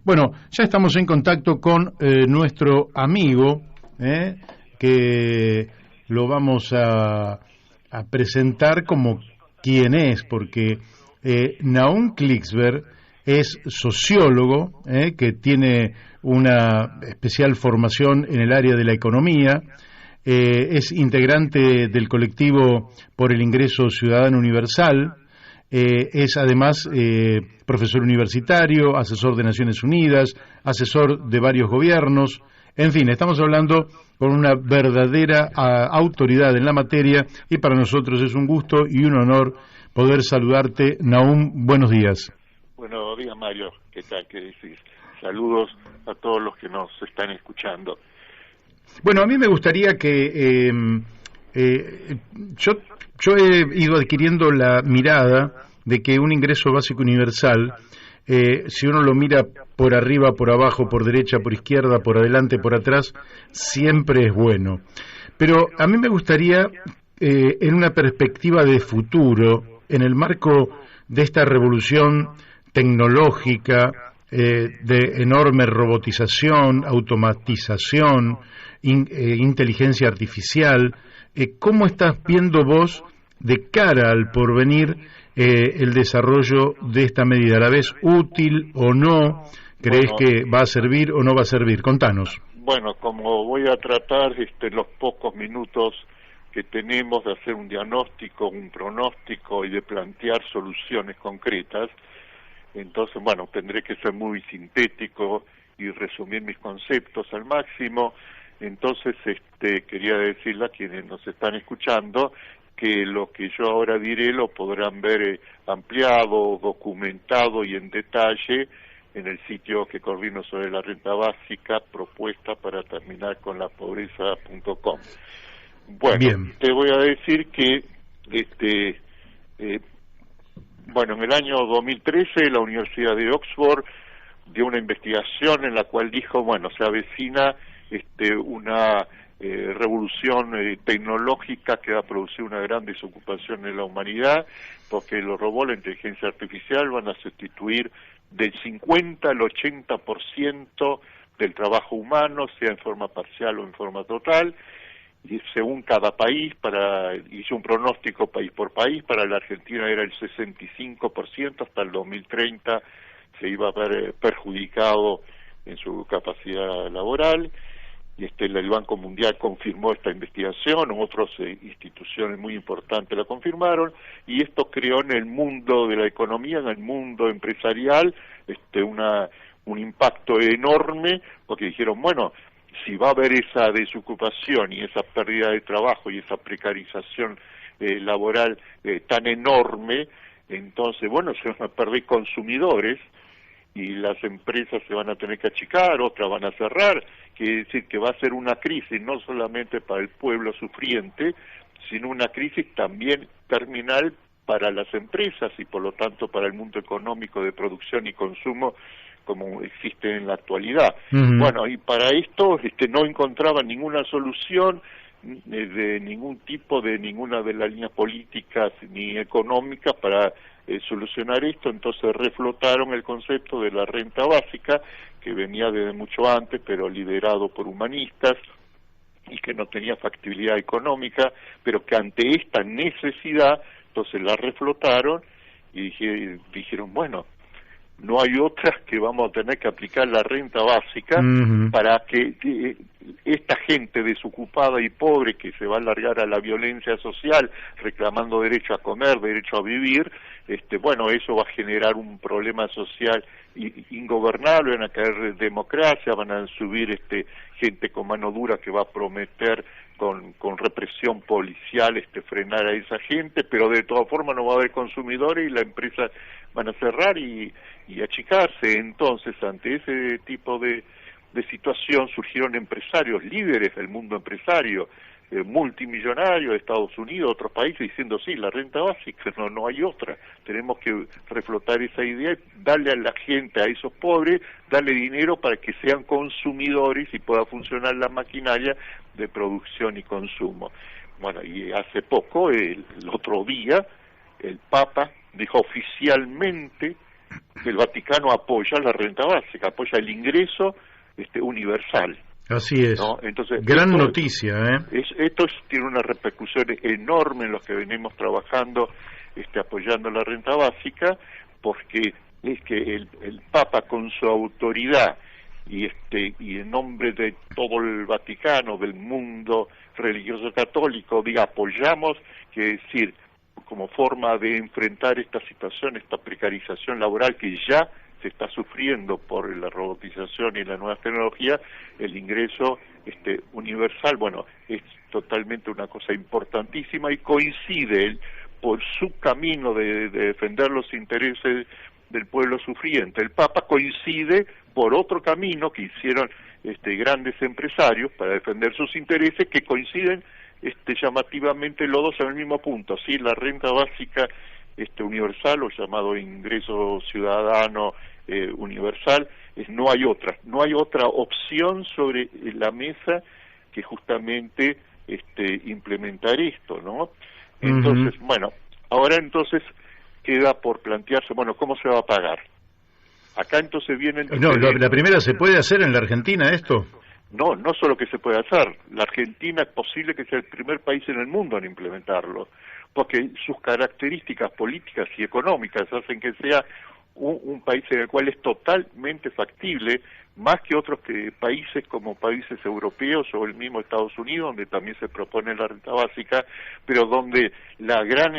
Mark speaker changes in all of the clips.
Speaker 1: Bueno, ya estamos en contacto con nuestro amigo, que lo vamos a presentar como quien es, porque Nahum Klicksberg es sociólogo, que tiene una especial formación en el área de la economía, es integrante del colectivo por el Ingreso Ciudadano Universal. Es además profesor universitario, asesor de Naciones Unidas, asesor de varios gobiernos. En fin, estamos hablando con una verdadera autoridad en la materia y para nosotros es un gusto y un honor poder saludarte. Nahum, buenos días.
Speaker 2: Buenos días, Mario. ¿Qué tal? ¿Qué decís? Saludos a todos los que nos están escuchando.
Speaker 1: Bueno, a mí me gustaría que yo he ido adquiriendo la mirada de que un ingreso básico universal, si uno lo mira por arriba, por abajo, por derecha, por izquierda, por adelante, por atrás, siempre es bueno. Pero a mí me gustaría, en una perspectiva de futuro, en el marco de esta revolución tecnológica, de enorme robotización, automatización, inteligencia artificial, ¿cómo estás viendo vos de cara al porvenir el desarrollo de esta medida? ¿La ves útil o no? ¿Crees que va a servir o no va a servir? Contanos.
Speaker 2: Bueno, como voy a tratar los pocos minutos que tenemos de hacer un diagnóstico, un pronóstico y de plantear soluciones concretas, entonces, bueno, tendré que ser muy sintético y resumir mis conceptos al máximo. Entonces, quería decirle a quienes nos están escuchando que lo que yo ahora diré lo podrán ver ampliado, documentado y en detalle en el sitio que coordino sobre la renta básica, propuesta para terminar con la pobreza.com. Bueno,
Speaker 1: Bien.
Speaker 2: te voy a decir que bueno, en el año 2013 la Universidad de Oxford dio una investigación en la cual dijo, bueno, se avecina una revolución tecnológica que va a producir una gran desocupación en la humanidad, porque los robots, la inteligencia artificial van a sustituir del 50 al 80% del trabajo humano, sea en forma parcial o en forma total, y según cada país, hizo un pronóstico país por país. Para la Argentina era el 65%, hasta el 2030 se iba a ver perjudicado en su capacidad laboral, y el Banco Mundial confirmó esta investigación, otras instituciones muy importantes la confirmaron, y esto creó en el mundo de la economía, en el mundo empresarial, un impacto enorme, porque dijeron, bueno, si va a haber esa desocupación y esa pérdida de trabajo y esa precarización laboral tan enorme, entonces, bueno, se van a perder consumidores y las empresas se van a tener que achicar, otras van a cerrar. Quiere decir que va a ser una crisis no solamente para el pueblo sufriente, sino una crisis también terminal para las empresas y por lo tanto para el mundo económico de producción y consumo como existe en la actualidad.
Speaker 1: Uh-huh.
Speaker 2: Bueno, y para esto no encontraban ninguna solución de ningún tipo, de ninguna de las líneas políticas ni económicas para solucionar esto, entonces reflotaron el concepto de la renta básica, que venía desde mucho antes, pero liderado por humanistas, y que no tenía factibilidad económica, pero que ante esta necesidad, entonces la reflotaron y dijeron, bueno, no hay otras que vamos a tener que aplicar la renta básica
Speaker 1: Uh-huh.
Speaker 2: para que esta gente desocupada y pobre que se va a largar a la violencia social reclamando derecho a comer, derecho a vivir, bueno, eso va a generar un problema social ingobernable, van a caer democracia, van a subir gente con mano dura que va a prometer con represión policial frenar a esa gente, pero de todas formas no va a haber consumidores y la empresa van a cerrar y achicarse. Entonces, ante ese tipo de situación surgieron empresarios líderes del mundo empresario, multimillonarios de Estados Unidos, otros países, diciendo sí, la renta básica, no hay otra, tenemos que reflotar esa idea y darle a la gente, a esos pobres, darle dinero para que sean consumidores y pueda funcionar la maquinaria de producción y consumo. Bueno, y hace poco, el otro día, el Papa dijo oficialmente que el Vaticano apoya la renta básica, apoya el ingreso universal.
Speaker 1: Así es.
Speaker 2: ¿No? Entonces,
Speaker 1: gran noticia,
Speaker 2: Esto tiene una repercusión enorme en los que venimos trabajando, apoyando la renta básica, porque es que el Papa con su autoridad y en nombre de todo el Vaticano, del mundo religioso católico, diga apoyamos, que decir, como forma de enfrentar esta situación, esta precarización laboral que ya se está sufriendo por la robotización y la nueva tecnología, el ingreso universal, bueno, es totalmente una cosa importantísima y coincide por su camino de defender los intereses del pueblo sufriente. El Papa coincide por otro camino que hicieron grandes empresarios para defender sus intereses, que coinciden llamativamente los dos en el mismo punto, ¿sí? La renta básica universal, o llamado ingreso ciudadano universal, no hay otra opción sobre la mesa que justamente implementar esto, ¿no? Entonces, bueno, ahora entonces queda por plantearse, bueno, ¿cómo se va a pagar? Acá entonces viene el...
Speaker 1: No, la primera, ¿se puede hacer en la Argentina esto?
Speaker 2: No solo que se puede hacer, la Argentina es posible que sea el primer país en el mundo en implementarlo, porque sus características políticas y económicas hacen que sea un país en el cual es totalmente factible, más que otros países como países europeos o el mismo Estados Unidos, donde también se propone la renta básica, pero donde la gran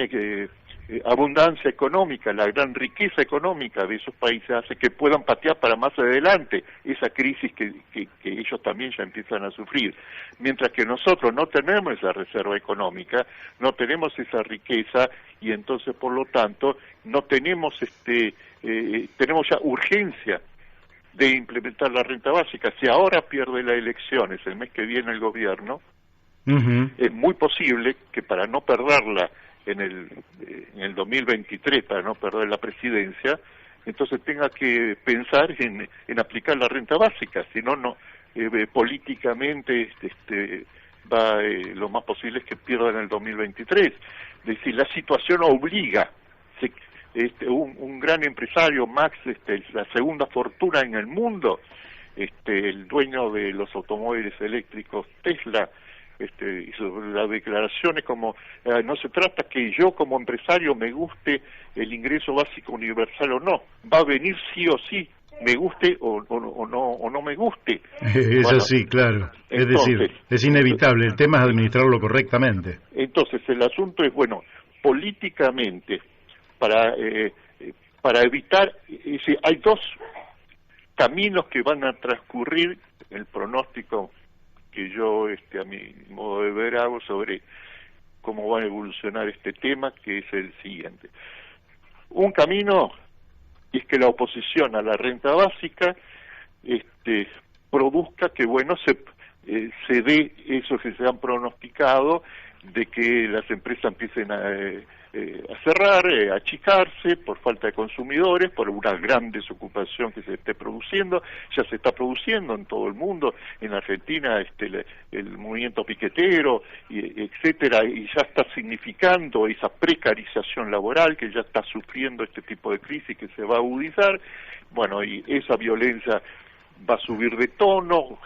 Speaker 2: abundancia económica, la gran riqueza económica de esos países hace que puedan patear para más adelante esa crisis que ellos también ya empiezan a sufrir. Mientras que nosotros no tenemos esa reserva económica, no tenemos esa riqueza y entonces por lo tanto no tenemos tenemos ya urgencia de implementar la renta básica. Si ahora pierde las elecciones el mes que viene el gobierno, es muy posible que para no perderla en el 2023, para no perder la presidencia, entonces tenga que pensar en aplicar la renta básica, si no, políticamente va lo más posible es que pierda en el 2023. Es decir, la situación obliga. Un gran empresario, Max, la segunda fortuna en el mundo, el dueño de los automóviles eléctricos Tesla, hizo las declaraciones como no se trata que yo como empresario me guste el ingreso básico universal o no, va a venir sí o sí, me guste o no me guste.
Speaker 1: Es bueno, así, claro. Entonces, es decir, es inevitable, el tema es administrarlo correctamente.
Speaker 2: Entonces, el asunto es, bueno, políticamente, para evitar, hay dos caminos que van a transcurrir, el pronóstico que yo a mi modo de ver hago sobre cómo va a evolucionar este tema, que es el siguiente. Un camino es que la oposición a la renta básica produzca que, bueno, se dé eso que se han pronosticado, de que las empresas empiecen a cerrar, a achicarse por falta de consumidores, por una gran desocupación que se esté produciendo, ya se está produciendo en todo el mundo, en Argentina el movimiento piquetero, etcétera, y ya está significando esa precarización laboral que ya está sufriendo este tipo de crisis que se va a agudizar, bueno, y esa violencia va a subir de tono,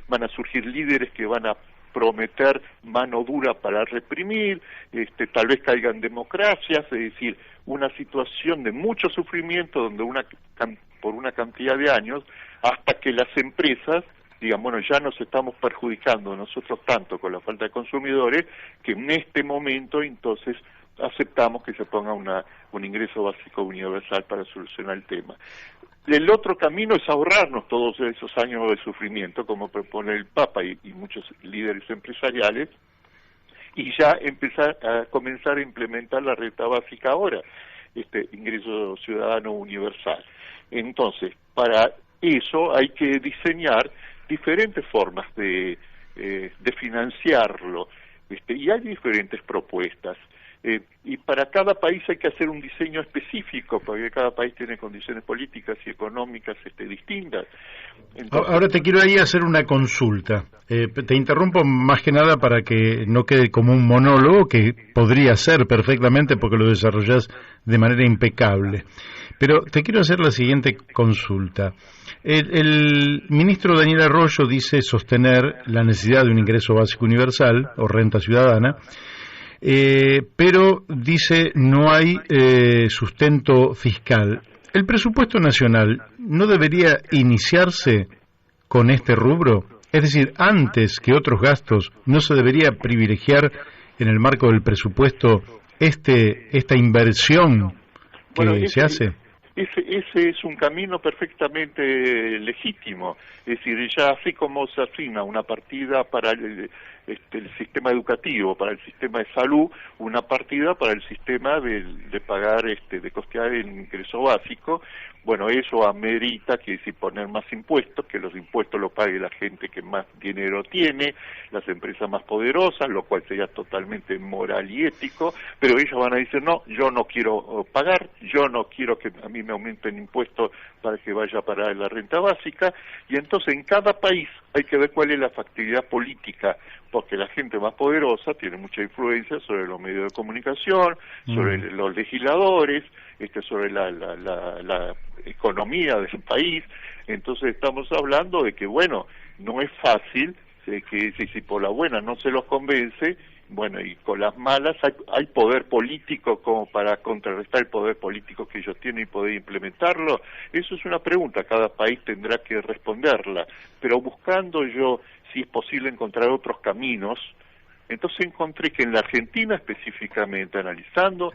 Speaker 2: van a surgir líderes que van a prometer mano dura para reprimir, tal vez caigan democracias, es decir, una situación de mucho sufrimiento donde por una cantidad de años, hasta que las empresas digan, bueno, ya nos estamos perjudicando nosotros tanto con la falta de consumidores, que en este momento entonces aceptamos que se ponga un ingreso básico universal para solucionar el tema. El otro camino es ahorrarnos todos esos años de sufrimiento, como propone el Papa y muchos líderes empresariales, y ya comenzar a implementar la renta básica ahora, ingreso ciudadano universal. Entonces, para eso hay que diseñar diferentes formas de financiarlo, y hay diferentes propuestas. Y para cada país hay que hacer un diseño específico, porque cada país tiene condiciones políticas y económicas distintas. Entonces,
Speaker 1: ahora te quiero ahí hacer una consulta. Te interrumpo más que nada para que no quede como un monólogo, que podría ser perfectamente porque lo desarrollas de manera impecable. Pero te quiero hacer la siguiente consulta. El ministro Daniel Arroyo dice sostener la necesidad de un ingreso básico universal o renta ciudadana, pero dice no hay sustento fiscal. ¿El presupuesto nacional no debería iniciarse con este rubro? Es decir, antes que otros gastos, ¿no se debería privilegiar en el marco del presupuesto esta inversión que se hace?
Speaker 2: Ese es un camino perfectamente legítimo, es decir, ya así como se asigna una partida para el sistema educativo, para el sistema de salud, una partida para el sistema de pagar, de costear el ingreso básico. Bueno, eso amerita que si poner más impuestos, que los impuestos lo pague la gente que más dinero tiene, las empresas más poderosas, lo cual sería totalmente moral y ético, pero ellos van a decir, no, yo no quiero pagar, yo no quiero que a mí me aumenten impuestos para que vaya para la renta básica, y entonces en cada país hay que ver cuál es la factibilidad política, porque la gente más poderosa tiene mucha influencia sobre los medios de comunicación, sobre los legisladores, sobre la economía del país. Entonces estamos hablando de que, bueno, no es fácil, que si por la buena no se los convence, bueno, y con las malas hay poder político como para contrarrestar el poder político que ellos tienen y poder implementarlo. Eso es una pregunta, cada país tendrá que responderla, pero buscando yo si es posible encontrar otros caminos. Entonces encontré que en la Argentina específicamente, analizando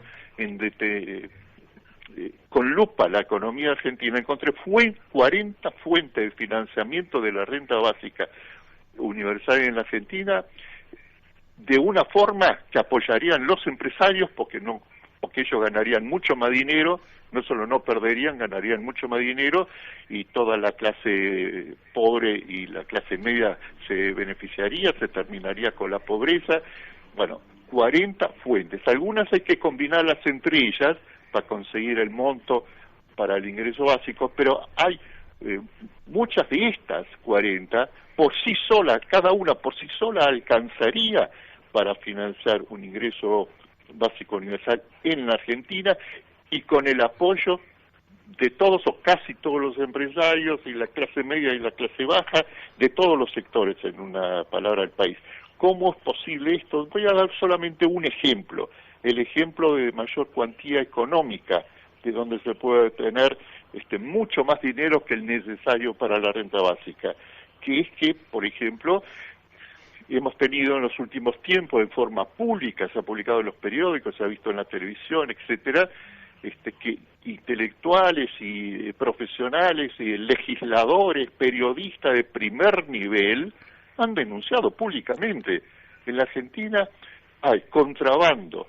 Speaker 2: con lupa la economía argentina, encontré 40 fuentes de financiamiento de la renta básica universal en la Argentina, de una forma que apoyarían los empresarios, porque ellos ganarían mucho más dinero, no solo no perderían, ganarían mucho más dinero, y toda la clase pobre y la clase media se beneficiaría, se terminaría con la pobreza. Bueno, 40 fuentes, algunas hay que combinarlas entre ellas para conseguir el monto para el ingreso básico, pero hay muchas de estas 40 por sí sola, cada una por sí sola alcanzaría para financiar un ingreso básico universal en la Argentina, y con el apoyo de todos o casi todos los empresarios y la clase media y la clase baja, de todos los sectores, en una palabra, del país. ¿Cómo es posible esto? Voy a dar solamente un ejemplo, el ejemplo de mayor cuantía económica, de donde se puede tener mucho más dinero que el necesario para la renta básica, que es que, por ejemplo, hemos tenido en los últimos tiempos, en forma pública, se ha publicado en los periódicos, se ha visto en la televisión, etcétera, que intelectuales y profesionales y legisladores, periodistas de primer nivel han denunciado públicamente que en la Argentina hay contrabando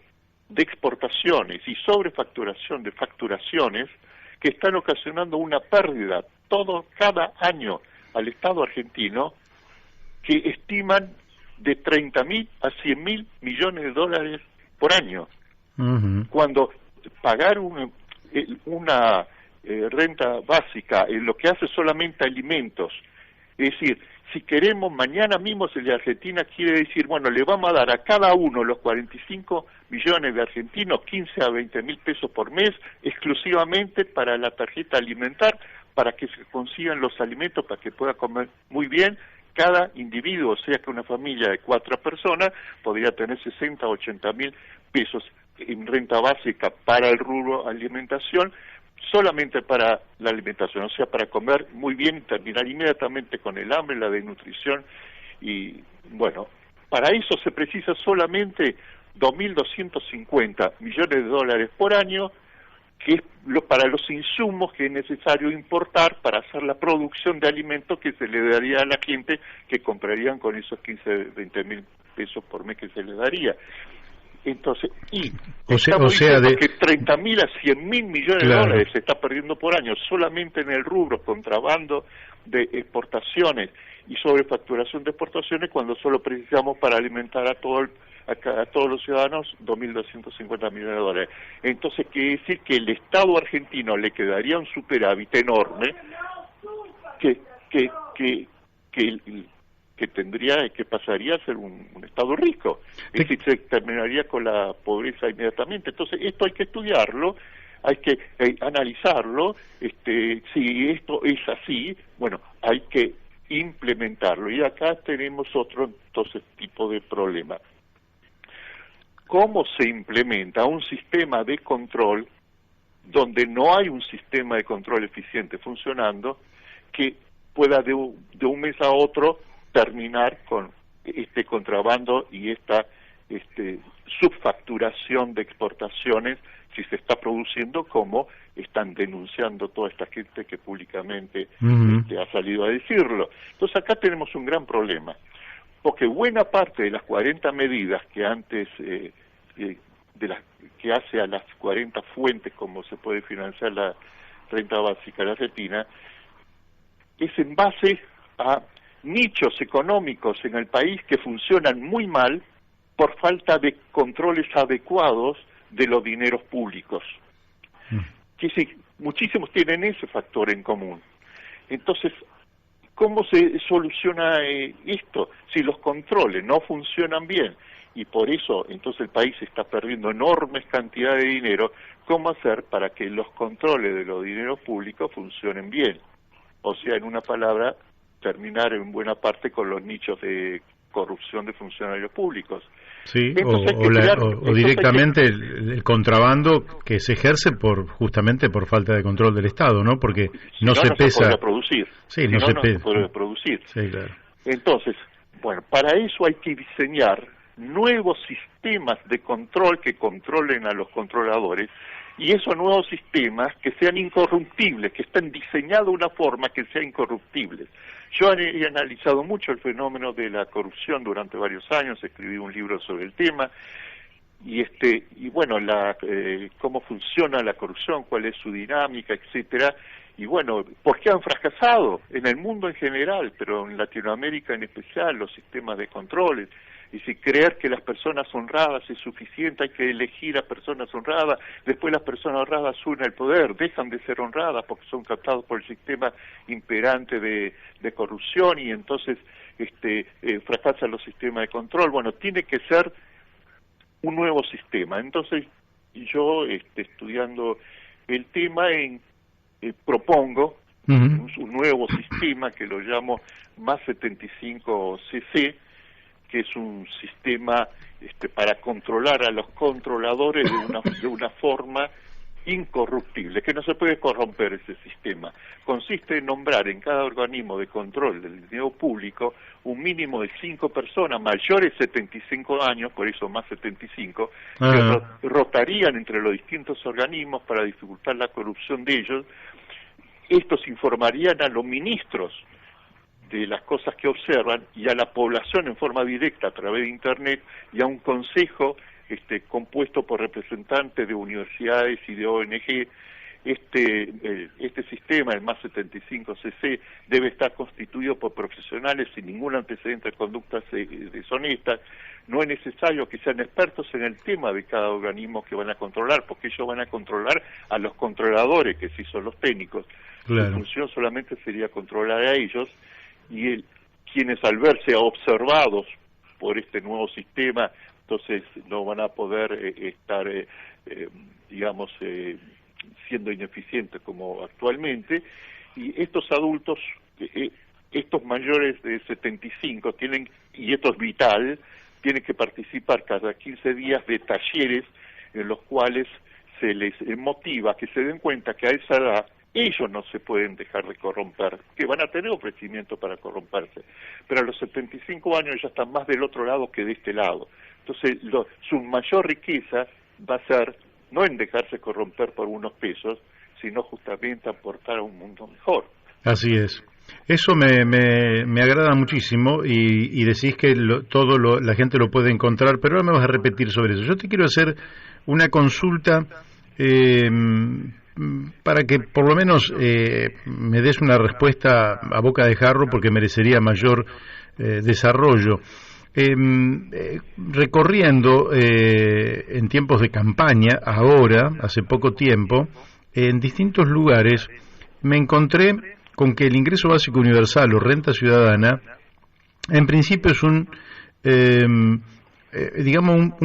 Speaker 2: de exportaciones y sobrefacturación de facturaciones que están ocasionando una pérdida cada año al Estado argentino, que estiman de 30.000 a 100.000 millones de dólares por año. Cuando pagar una renta básica en lo que hace solamente alimentos, es decir, si queremos mañana mismo, si la Argentina quiere decir, bueno, le vamos a dar a cada uno, los 45 millones de argentinos, 15 a 20.000 pesos por mes, exclusivamente para la tarjeta alimentar, para que se consigan los alimentos, para que pueda comer muy bien cada individuo, o sea que una familia de 4 personas podría tener 60 o 80.000 pesos en renta básica para el rubro alimentación, solamente para la alimentación, o sea, para comer muy bien y terminar inmediatamente con el hambre, la desnutrición. Y bueno, para eso se precisa solamente 2.250 millones de dólares por año, que es para los insumos que es necesario importar para hacer la producción de alimentos que se le daría a la gente, que comprarían con esos 15, 20.000 pesos por mes que se les daría. Entonces, estamos diciendo que 30.000 a 100.000 millones de dólares se está perdiendo por año solamente en el rubro contrabando de exportaciones y sobrefacturación de exportaciones cuando solo precisamos para alimentar a todos los ciudadanos 2.250 millones de dólares. Entonces quiere decir que el Estado argentino le quedaría un superávit enorme que pasaría a ser un Estado rico, es decir, se terminaría con la pobreza inmediatamente. Entonces esto hay que estudiarlo, hay que analizarlo, si esto es así, bueno, hay que implementarlo, y acá tenemos otro entonces tipo de problema. ¿Cómo se implementa un sistema de control donde no hay un sistema de control eficiente funcionando que pueda de un mes a otro terminar con este contrabando y esta subfacturación de exportaciones si se está produciendo, como están denunciando toda esta gente que públicamente ha salido a decirlo? Entonces acá tenemos un gran problema, porque buena parte de las 40 medidas que antes que hace a las 40 fuentes como se puede financiar la renta básica de Argentina es en base a nichos económicos en el país que funcionan muy mal por falta de controles adecuados de los dineros públicos. Que sí, muchísimos tienen ese factor en común. Entonces, ¿cómo se soluciona esto? Si los controles no funcionan bien y por eso entonces el país está perdiendo enormes cantidades de dinero, ¿cómo hacer para que los controles de los dineros públicos funcionen bien? O sea, en una palabra, terminar en buena parte con los nichos de corrupción de funcionarios públicos.
Speaker 1: Sí, o directamente el contrabando que se ejerce justamente por falta de control del Estado, ¿no? Porque no se pesa.
Speaker 2: Se producir.
Speaker 1: Sí, no se
Speaker 2: puede producir.
Speaker 1: Sí, claro.
Speaker 2: Entonces, bueno, para eso hay que diseñar nuevos sistemas de control que controlen a los controladores, y esos nuevos sistemas que sean incorruptibles, que estén diseñados de una forma que sea incorruptibles. Yo he analizado mucho el fenómeno de la corrupción durante varios años, escribí un libro sobre el tema, y bueno, cómo funciona la corrupción, cuál es su dinámica, etcétera, y bueno, ¿por qué han fracasado? En el mundo en general, pero en Latinoamérica en especial, los sistemas de controles. Y si creer que las personas honradas es suficiente, hay que elegir a personas honradas, después las personas honradas suben al poder, dejan de ser honradas porque son captados por el sistema imperante de corrupción, y entonces fracasan los sistemas de control. Bueno, tiene que ser un nuevo sistema. Entonces yo, estudiando el tema, propongo un nuevo sistema que lo llamo más 75 CC, que es un sistema para controlar a los controladores de una forma incorruptible, que no se puede corromper ese sistema. Consiste en nombrar en cada organismo de control del dinero público un mínimo de 5 personas mayores de 75 años, por eso más 75, que rotarían entre los distintos organismos para dificultar la corrupción de ellos. Estos informarían a los ministros de las cosas que observan y a la población en forma directa a través de Internet, y a un consejo compuesto por representantes de universidades y de ONG. Este sistema, el más 75 CC, debe estar constituido por profesionales sin ningún antecedente de conductas deshonestas. No es necesario que sean expertos en el tema de cada organismo que van a controlar, porque ellos van a controlar a los controladores, que sí son los técnicos. Claro. Su función solamente sería controlar a ellos, y quienes al verse observados por este nuevo sistema, entonces no van a poder estar, siendo ineficientes como actualmente. Y estos adultos, estos mayores de 75 y esto es vital, tienen que participar cada 15 días de talleres en los cuales se les motiva que se den cuenta que a esa edad ellos no se pueden dejar de corromper, que van a tener ofrecimiento para corromperse, pero a los 75 años ya están más del otro lado que de este lado. Entonces su mayor riqueza va a ser no en dejarse corromper por unos pesos, sino justamente aportar a un mundo mejor.
Speaker 1: Así es. Eso me agrada muchísimo, y decís que la gente lo puede encontrar, pero ahora me vas a repetir sobre eso. Yo te quiero hacer una consulta para que por lo menos me des una respuesta a boca de jarro, porque merecería mayor desarrollo. Recorriendo en tiempos de campaña, ahora, hace poco tiempo, en distintos lugares, me encontré con que el ingreso básico universal o renta ciudadana, en principio es un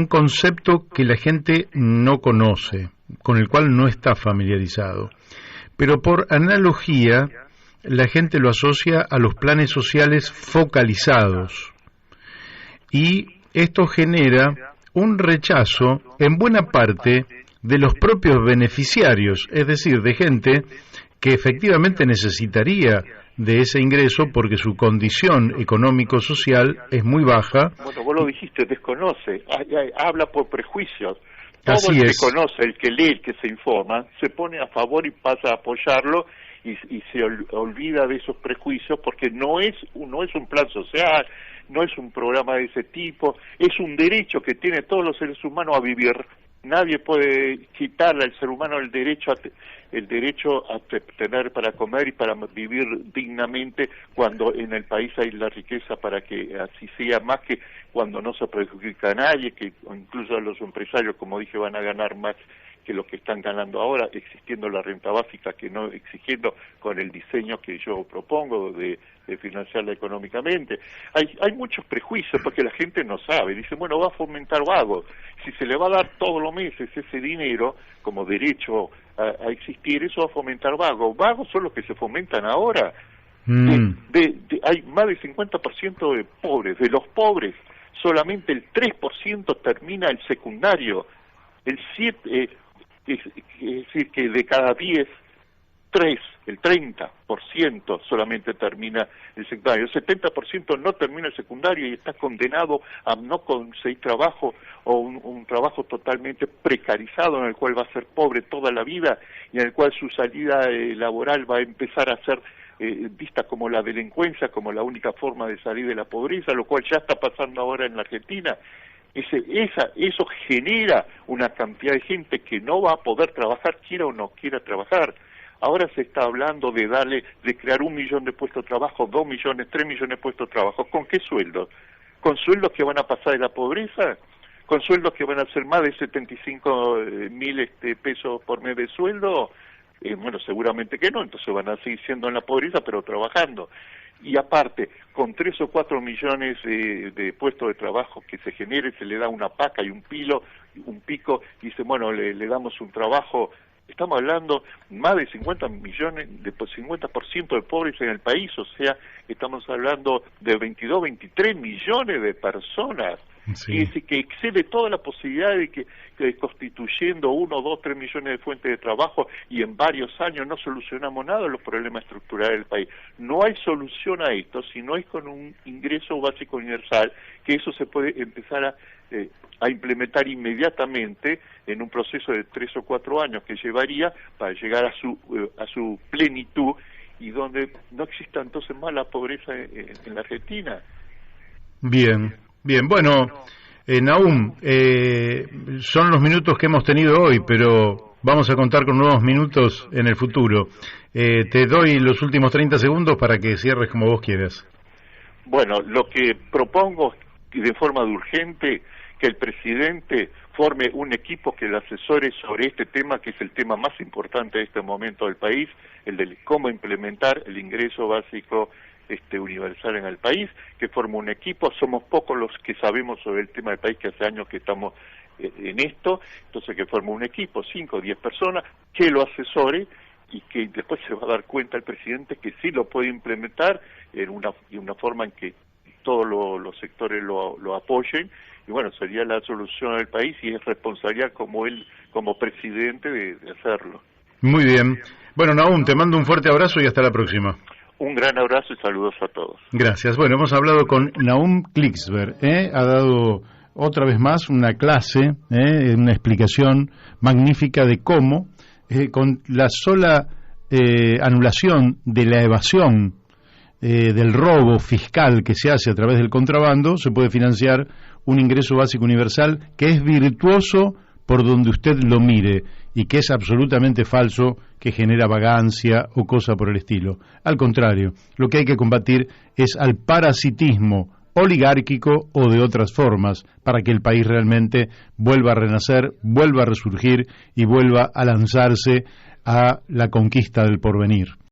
Speaker 1: concepto que la gente no conoce, con el cual no está familiarizado. Pero por analogía, la gente lo asocia a los planes sociales focalizados. Y esto genera un rechazo en buena parte de los propios beneficiarios, es decir, de gente que efectivamente necesitaría de ese ingreso porque su condición económico-social es muy baja.
Speaker 2: Bueno, vos lo dijiste, desconoce, habla por prejuicios. Todo
Speaker 1: Así
Speaker 2: el que
Speaker 1: es.
Speaker 2: conoce, el que lee, el que se informa, se pone a favor y pasa a apoyarlo y se olvida de esos prejuicios, porque no es un plan social, no es un programa de ese tipo, es un derecho que tienen todos los seres humanos a vivir. Nadie puede quitarle al ser humano el derecho a tener para comer y para vivir dignamente cuando en el país hay la riqueza para que así sea, más que cuando no se perjudica a nadie, que incluso a los empresarios, como dije, van a ganar más que lo que están ganando ahora, existiendo la renta básica, que no exigiendo con el diseño que yo propongo de financiarla económicamente. Hay muchos prejuicios porque la gente no sabe, dice, bueno, va a fomentar vagos, si se le va a dar todos los meses ese dinero como derecho a existir, eso va a fomentar vagos. Vagos son los que se fomentan ahora. Hay más del 50% de pobres, de los pobres solamente el 3% termina el secundario, el 7%, es decir, que de cada 10, 3, el 30% solamente termina el secundario, el 70% no termina el secundario y está condenado a no conseguir trabajo o un trabajo totalmente precarizado en el cual va a ser pobre toda la vida y en el cual su salida laboral va a empezar a ser vista como la delincuencia, como la única forma de salir de la pobreza, lo cual ya está pasando ahora en la Argentina. Eso genera una cantidad de gente que no va a poder trabajar, quiera o no quiera trabajar. Ahora se está hablando de crear 1 millón de puestos de trabajo, 2 millones, 3 millones de puestos de trabajo. ¿Con qué sueldos? ¿Con sueldos que van a pasar de la pobreza? ¿Con sueldos que van a ser más de 75.000 pesos por mes de sueldo? Bueno, seguramente que no, entonces van a seguir siendo en la pobreza, pero trabajando. Y aparte, con 3 o 4 millones de puestos de trabajo que se genere, se le da una paca y un pico, y dice, bueno, le damos un trabajo. Estamos hablando más de 50 millones, de 50% de pobres en el país, o sea, estamos hablando de 22, 23 millones de personas. Sí. Y que excede toda la posibilidad de que constituyendo 1, 2, 3 millones de fuentes de trabajo y en varios años no solucionamos nada de los problemas estructurales del país. No hay solución a esto si no es con un ingreso básico universal, que eso se puede empezar a implementar inmediatamente en un proceso de 3 o 4 años que llevaría para llegar a su plenitud y donde no exista entonces más la pobreza en la Argentina.
Speaker 1: Bien, bueno, Nahum, son los minutos que hemos tenido hoy, pero vamos a contar con nuevos minutos en el futuro. Te doy los últimos 30 segundos para que cierres como vos quieras.
Speaker 2: Bueno, lo que propongo de forma urgente, que el presidente forme un equipo que le asesore sobre este tema, que es el tema más importante de este momento del país, el de cómo implementar el ingreso básico universal en el país, que forme un equipo. Somos pocos los que sabemos sobre el tema del país, que hace años que estamos en esto, entonces que forme un equipo, 5 o 10 personas, que lo asesore y que después se va a dar cuenta el presidente que sí lo puede implementar en una forma en que todos los sectores lo apoyen, y bueno, sería la solución del país y es responsabilidad como él, como presidente, de hacerlo.
Speaker 1: Muy bien. Bueno, Nahum, te mando un fuerte abrazo y hasta la próxima.
Speaker 2: Un gran abrazo y saludos a todos.
Speaker 1: Gracias. Bueno, hemos hablado con Nahum Klicksberg. Ha dado otra vez más una clase, una explicación magnífica de cómo, con la sola anulación de la evasión, del robo fiscal que se hace a través del contrabando, se puede financiar un ingreso básico universal que es virtuoso por donde usted lo mire, y que es absolutamente falso, que genera vagancia o cosa por el estilo. Al contrario, lo que hay que combatir es al parasitismo oligárquico o de otras formas, para que el país realmente vuelva a renacer, vuelva a resurgir y vuelva a lanzarse a la conquista del porvenir.